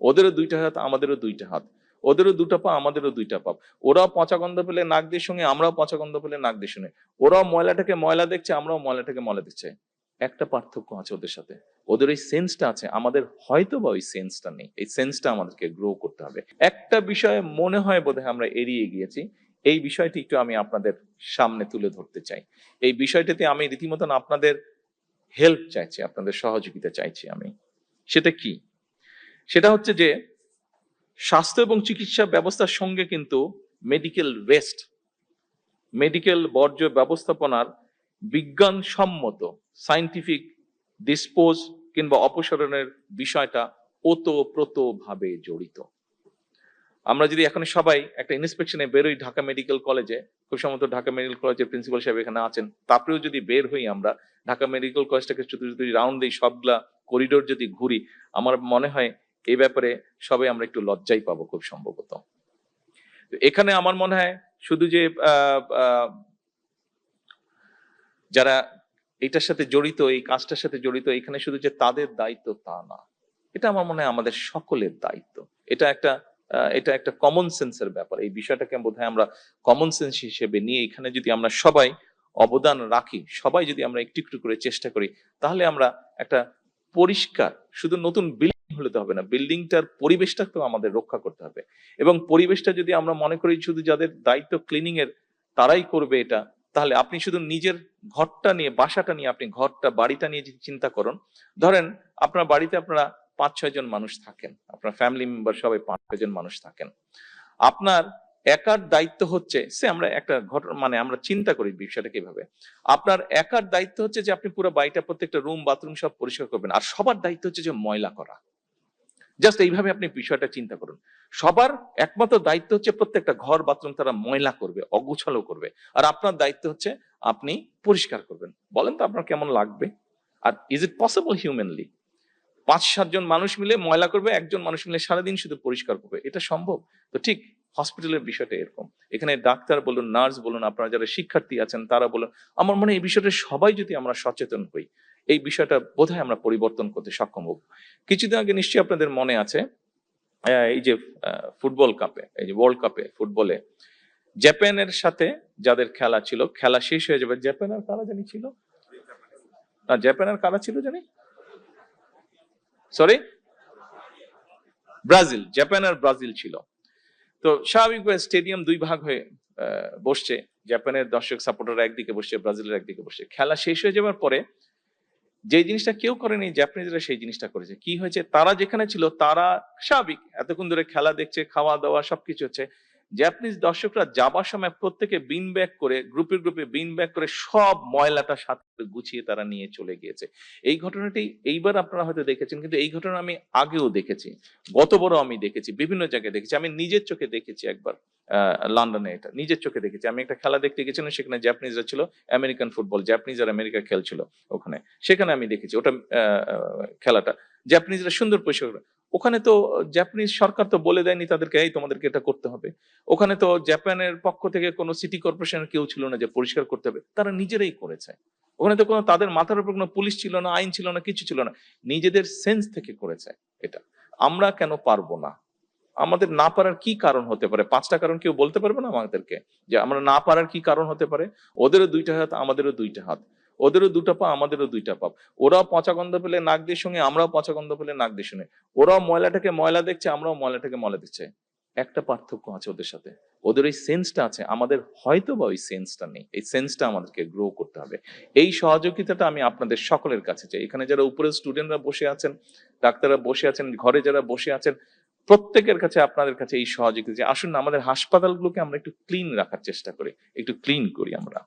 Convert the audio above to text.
ওদেরও দুইটা হাত, আমাদেরও দুইটা হাত, ওদেরও দুটো পা, আমাদেরও দুইটা পা। ওরাও পচা গন্ধ পেলে নাক দিয়ে শুনে, আমরাও পচা গন্ধ পেলে নাক দিয়ে শুনে। ওরাও ময়লাটাকে ময়লা দেখছে, আমরাও ময়লাটাকে ময়লা দেখছে। একটা পার্থক্য আছে ওদের সাথে, ওদের ওই সেন্সটা আছে, আমাদের হয়তো বা ওই সেন্সটা নেই। এই সেন্সটা আমাদেরকে গ্রো করতে হবে। একটা বিষয়ে মনে হয় বোধহয় আমরা এড়িয়ে গিয়েছি, এই বিষয়টি একটু আমি আপনাদের সামনে তুলে ধরতে চাই। এই বিষয়টাতে আমি রীতিমতন আপনাদের হেল্প চাইছি, আপনাদের সহযোগিতা চাইছি আমি। সেটা কি? সেটা হচ্ছে যে স্বাস্থ্য এবং চিকিৎসা ব্যবস্থার সঙ্গে কিন্তু মেডিকেল ওয়েস্ট, মেডিকেল বর্জ্য ব্যবস্থাপনার বিজ্ঞানসম্মত সায়েন্টিফিক ডিসপোজ কিংবা অপসারণের বিষয়টা ওতপ্রোত ভাবে জড়িত। আমরা যদি এখন সবাই একটা ইন্সপেকশনে বেরোই ঢাকা মেডিকেল কলেজে, খুব সম্ভবত ঢাকা মেডিকেল কলেজের প্রিন্সিপাল সাহেব এখানে আছেন, তারপরেও যদি বের হই আমরা ঢাকা মেডিকেল কলেজটাকে যদি রাউন্ড দিই, সবগুলা করিডোর যদি ঘুরি, আমার মনে হয় এই ব্যাপারে সবাই আমরা একটু লজ্জাই পাবো খুব সম্ভবত। এখানে আমার মনে হয় শুধু যে যারা এটার সাথে জড়িত, এই কাজটার সাথে জড়িত, এখানে শুধু যে তাদের দায়িত্ব তা না, এটা আমার মনে হয় আমাদের সকলের দায়িত্ব। এটা একটা কমন সেন্সের ব্যাপার। এই বিষয়টাকে বোধহয় আমরা কমন সেন্স হিসেবে নিয়ে এখানে যদি আমরা সবাই অবদান রাখি, সবাই যদি আমরা একটু একটু করে চেষ্টা করি, তাহলে আমরা একটা পরিষ্কার, শুধু নতুন বিল্ডিং হলে তো হবে না, বিল্ডিংটার পরিবেশটাকেও আমাদের রক্ষা করতে হবে। এবং পরিবেশটা যদি আমরা মনে করি শুধু যাদের দায়িত্ব ক্লিনিং এর তারাই করবে এটা, তাহলে আপনি শুধু নিজের ঘরটা নিয়ে, বাসাটা নিয়ে, আপনি ঘরটা, বাড়িটা নিয়ে যদি চিন্তা করুন, ধরেন আপনার বাড়িতে আপনারা 5-6 জন মানুষ থাকেন, আপনার ফ্যামিলি মেম্বার সবাই 5-6 জন মানুষ থাকেন। আপনার একার দায়িত্ব হচ্ছে, সে আমরা একটা ঘটনা মানে আমরা চিন্তা করি বিষয়টা কিভাবে, আপনার একার দায়িত্ব হচ্ছে যে আপনি পুরো বাড়িটা, প্রত্যেকটা রুম বাথরুম সব পরিষ্কার করবেন, আর সবার দায়িত্ব হচ্ছে যে ময়লা করা। জাস্ট এইভাবে আপনি বিষয়টা চিন্তা করুন। সবার একমাত্র দায়িত্ব হচ্ছে প্রত্যেকটা ঘর বাথরুম তারা ময়লা করবে, অগুছালো করবে, আর আপনার দায়িত্ব হচ্ছে আপনি পরিষ্কার করবেন। বলেন তো আপনার কেমন লাগবে? আর ইজ ইট পসিবল হিউম্যানলি 5-7 জন মানুষ মিলে ময়লা করবে, একজন মানুষ মিলে সারাদিন শুধু পরিষ্কার করবে? এটা সম্ভব? তো ঠিক হসপিটালের বিষয়টা এরকম। এখানে ডাক্তার বলুন, নার্স বলুন, আপনারা যারা শিক্ষার্থী আছেন তারা বলুন, আমার মনে হয় এই বিষয়টা সবাই যদি আমরা সচেতন হই, এই বিষয়টা বোধহয় আমরা পরিবর্তন করতে সক্ষম হব। কিছুদিন আগে নিশ্চয়ই আপনাদের মনে আছে, এই যে ফুটবল কাপে, এই যে ওয়ার্ল্ড কাপে ফুটবলে জাপানের সাথে যাদের খেলা ছিল, খেলা শেষ হয়ে যাবে, জাপান আর কারা জানি ছিল, না জাপান আর কারা ছিল জানি, সরি ব্রাজিল, জাপান আর ব্রাজিল ছিল। তো স্বাভাবিকভাবে স্টেডিয়াম দুই ভাগ হয়ে বসছে, জাপানের দর্শক সাপোর্টাররা একদিকে বসছে, ব্রাজিলের একদিকে বসছে। খেলা শেষ হয়ে যাওয়ার পরে যে জিনিসটা কেউ করেনি, জাপানিজরা সেই জিনিসটা করেছে। কি হয়েছে, তারা যেখানে ছিল তারা স্বাভাবিক এতক্ষণ ধরে খেলা দেখছে, খাওয়া দাওয়া সবকিছু হচ্ছে, জাপানিজ দর্শকরা যাবার সময় প্রত্যেকে বিন ব্যাগ করে, গ্রুপে গ্রুপে বিন ব্যাগ করে সব ময়লাটা সাথে গুছিয়ে তারা নিয়ে চলে গিয়েছে। এই ঘটনাটি এইবার আপনারা হয়তো দেখেছেন, কিন্তু এই ঘটনা আমি আগেও দেখেছি, গতবারও আমি দেখেছি, বিভিন্ন জায়গায় দেখেছি, আমি নিজের চোখে দেখেছি একবার লন্ডনে, এটা নিজের চোখে দেখেছি। আমি একটা খেলা দেখতে গেছিলাম, সেখানে জাপানিজরা ছিল, আমেরিকান ফুটবল, জাপানিজ আর আমেরিকা খেলছিল ওখানে, সেখানে আমি দেখেছি ওটা খেলাটা জাপানিজরা সুন্দর পরিষ্কার করে। ওখানে তো জাপানিজ সরকার তো বলে দেয়নি তাদেরকে এই তোমাদেরকে এটা করতে হবে। ওখানে তো জাপানের পক্ষ থেকে কোনো সিটি কর্পোরেশনের কেউ ছিল না যে পরিষ্কার করতে হবে, তারা নিজেরাই করেছে। ওখানে তো কোনো তাদের মাথার উপর কোনো পুলিশ ছিল না, আইন ছিল না, কিছু ছিল না, নিজেদের সেন্স থেকে করেছে এটা। আমরা কেন পারবো না? আমাদের না পারার কি কারণ হতে পারে? 5টা কারণ কেউ বলতে পারবে না আমাদেরকে যে আমরা না পারার কি কারণ হতে পারে? ওদেরও দুইটা হাত, আমাদেরও দুইটা হাত, ওদেরও দুটো পা, আমাদেরও দুইটা পা। ওরাও পচা গন্ধ পেলে নাক দিয়ে শুনে, আমরাও পচা গন্ধ পেলে নাক দিয়ে শুনে। ওরাও ময়লাটাকে ময়লা দেখছে, আমরাও ময়লাটাকে ময়লা দেখছে। একটা পার্থক্য আছে ওদের সাথে, ওদের ওই সেন্সটা আছে, আমাদের হয়তো বা ওই সেন্সটা নেই। এই সেন্সটা আমাদেরকে গ্রো করতে হবে। এই সহযোগিতাটা আমি আপনাদের সকলের কাছে চাই। এখানে যারা উপরে স্টুডেন্টরা বসে আছেন, ডাক্তাররা বসে আছেন, ঘরে যারা বসে আছেন, প্রত্যেকের কাছে, আপনাদের কাছে এই সহযোগিতা, আসুন না আমাদের হাসপাতালগুলোকে আমরা একটু ক্লিন রাখার চেষ্টা করি, একটু ক্লিন করি আমরা।